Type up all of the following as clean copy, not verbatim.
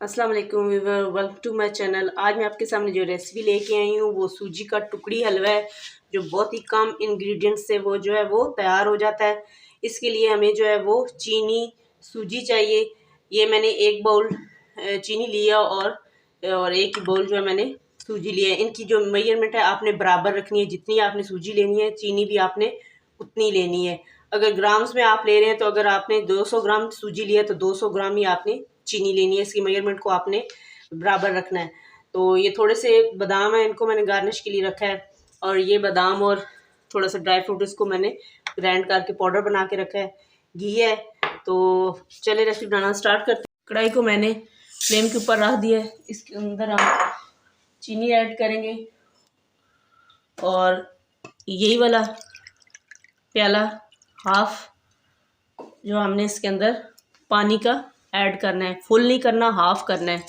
अस्सलाम वालेकुम viewer, welcome to my channel. आज मैं आपके सामने जो रेसिपी लेके आई हूँ वो सूजी का टुकड़ी हलवा है, जो बहुत ही कम इंग्रेडिएंट्स से वो जो है वो तैयार हो जाता है। इसके लिए हमें जो है वो चीनी, सूजी चाहिए। ये मैंने एक बाउल चीनी लिया और एक ही बाउल जो है मैंने सूजी लिया है। इनकी जो मेजरमेंट है आपने बराबर रखनी है, जितनी आपने सूजी लेनी है चीनी भी आपने उतनी लेनी है। अगर ग्राम्स में आप ले रहे हैं तो अगर आपने 200 ग्राम सूजी लिया तो 200 ग्राम ही आपने चीनी लेनी है। इसकी मेजरमेंट को आपने बराबर रखना है। तो ये थोड़े से बादाम है, इनको मैंने गार्निश के लिए रखा है। और ये बादाम और थोड़ा सा ड्राई फ्रूट इसको मैंने ग्राइंड करके पाउडर बना के रखा है। घी है। तो चले रेसिपी बनाना स्टार्ट करते हैं। कढ़ाई को मैंने फ्लेम के ऊपर रख दिया है। इसके अंदर हम चीनी ऐड करेंगे और यही वाला प्याला हाफ जो हमने इसके अंदर पानी का ऐड करना है। फुल नहीं करना, हाफ करना है।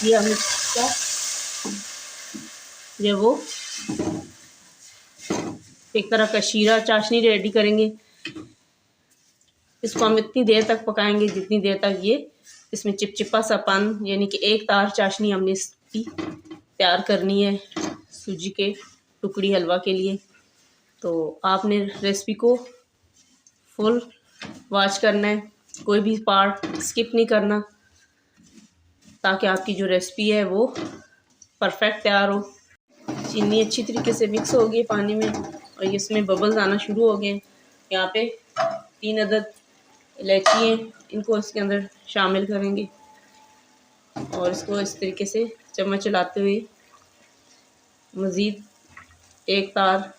ये हम इसका जो वो एक तरह का शीरा चाशनी रेडी करेंगे। इसको हम इतनी देर तक पकाएंगे जितनी देर तक ये इसमें चिपचिपा सा पान यानी कि एक तार चाशनी हमने इसकी तैयार करनी है सूजी के टुकड़ी हलवा के लिए। तो आपने रेसिपी को फुल वॉच करना है, कोई भी पार्ट स्किप नहीं करना, ताकि आपकी जो रेसिपी है वो परफेक्ट तैयार हो। चीनी अच्छी तरीके से मिक्स हो गई पानी में और इसमें बबल्स आना शुरू हो गए। यहाँ पे 3 अदद इलायची हैं, इनको इसके अंदर शामिल करेंगे और इसको इस तरीके से चम्मच चलाते हुए मज़ीद एक तार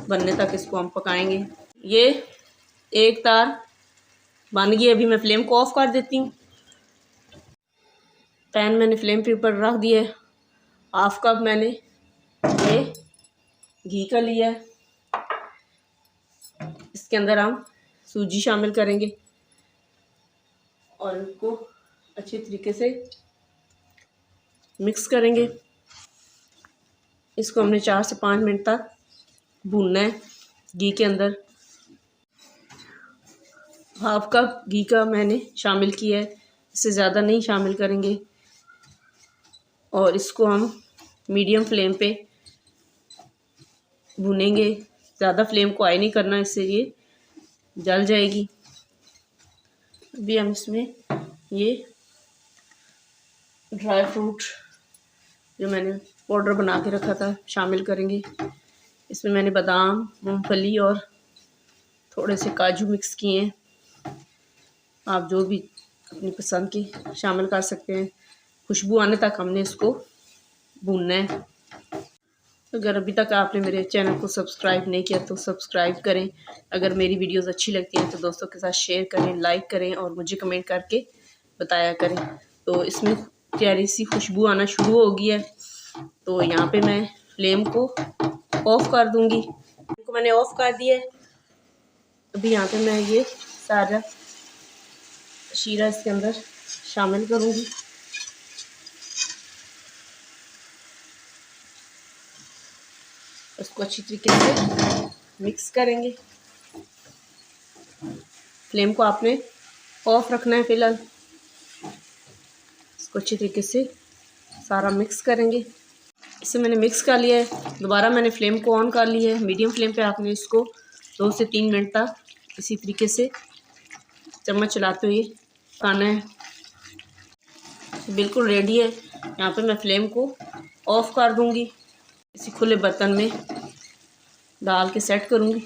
बनने तक इसको हम पकाएंगे। ये एक तार बन गई। अभी मैं फ्लेम को ऑफ कर देती हूँ। पैन मैंने फ्लेम के ऊपर रख दिया है। हाफ कप मैंने ये घी का लिया है। इसके अंदर हम सूजी शामिल करेंगे और इसको अच्छी तरीके से मिक्स करेंगे। इसको हमने 4 से 5 मिनट तक भूनना है घी के अंदर। हाफ कप घी का मैंने शामिल किया है, इससे ज़्यादा नहीं शामिल करेंगे। और इसको हम मीडियम फ्लेम पे भूनेंगे। ज़्यादा फ्लेम को हाई नहीं करना, इससे ये जल जाएगी। अभी हम इसमें ये ड्राई फ्रूट जो मैंने पाउडर बना के रखा था शामिल करेंगे। इसमें मैंने बादाम, मूंगफली और थोड़े से काजू मिक्स किए हैं। आप जो भी अपनी पसंद की शामिल कर सकते हैं। खुशबू आने तक हमने इसको भूनना है। अगर अभी तक आपने मेरे चैनल को सब्सक्राइब नहीं किया तो सब्सक्राइब करें। अगर मेरी वीडियोस अच्छी लगती हैं तो दोस्तों के साथ शेयर करें, लाइक करें और मुझे कमेंट करके बताया करें। तो इसमें प्यारी सी खुशबू आना शुरू हो गई है। तो यहाँ पे मैं फ्लेम को ऑफ़ कर दूँगी। इनको मैंने ऑफ़ कर दिया है। अभी यहाँ पे मैं ये सारा शीरा इसके अंदर शामिल करूँगी। उसको अच्छी तरीके से मिक्स करेंगे। फ्लेम को आपने ऑफ रखना है फ़िलहाल। इसको अच्छी तरीके से सारा मिक्स करेंगे। इसे मैंने मिक्स कर लिया है। दोबारा मैंने फ्लेम को ऑन कर लिया है। मीडियम फ्लेम पे आपने इसको 2 से 3 मिनट तक इसी तरीके से चम्मच चलाते हुए पकाना है। बिल्कुल रेडी है। यहाँ पे मैं फ्लेम को ऑफ़ कर दूँगी। इसी खुले बर्तन में डाल के सेट करूँगी।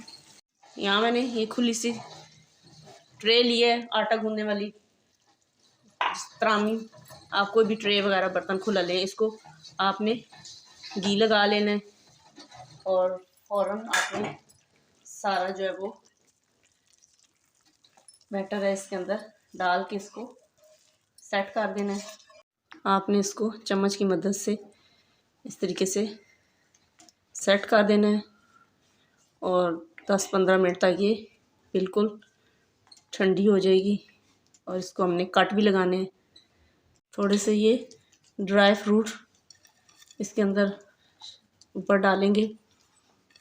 यहाँ मैंने ये खुली सी ट्रे ली है आटा गूंदने वाली। त्रामी, आप कोई भी ट्रे वगैरह बर्तन खुला लें। इसको आपने घी लगा लेना है और फ़ौरन आपने सारा जो है वो बैटर है इसके अंदर डाल के इसको सेट कर देना है। आपने इसको चम्मच की मदद से इस तरीके से सेट कर देना है और 10-15 मिनट तक ये बिल्कुल ठंडी हो जाएगी। और इसको हमने कट भी लगाने हैं। थोड़े से ये ड्राई फ्रूट इसके अंदर ऊपर डालेंगे।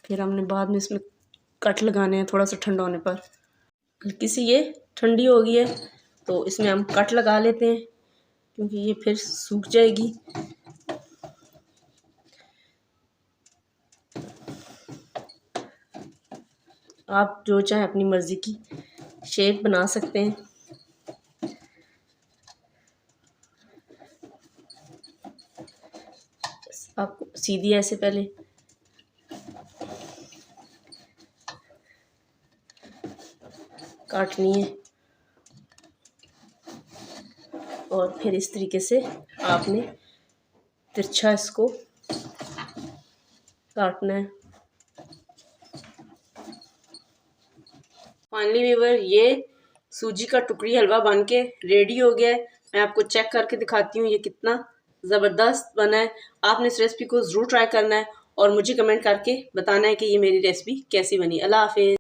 फिर हमने बाद में इसमें कट लगाने हैं थोड़ा सा ठंडा होने पर। हल्की सी ये ठंडी हो गई है। तो इसमें हम कट लगा लेते हैं क्योंकि ये फिर सूख जाएगी। आप जो चाहे अपनी मर्ज़ी की शेप बना सकते हैं। आपको सीधी ऐसे पहले काटनी है और फिर इस तरीके से आपने तिरछा इसको काटना है। फाइनली व्यूअर, ये सूजी का टुकड़ी हलवा बन के रेडी हो गया है। मैं आपको चेक करके दिखाती हूँ ये कितना ज़बरदस्त बना है। आपने इस रेसिपी को ज़रूर ट्राई करना है और मुझे कमेंट करके बताना है कि ये मेरी रेसिपी कैसी बनी। अल्लाह हाफिज़।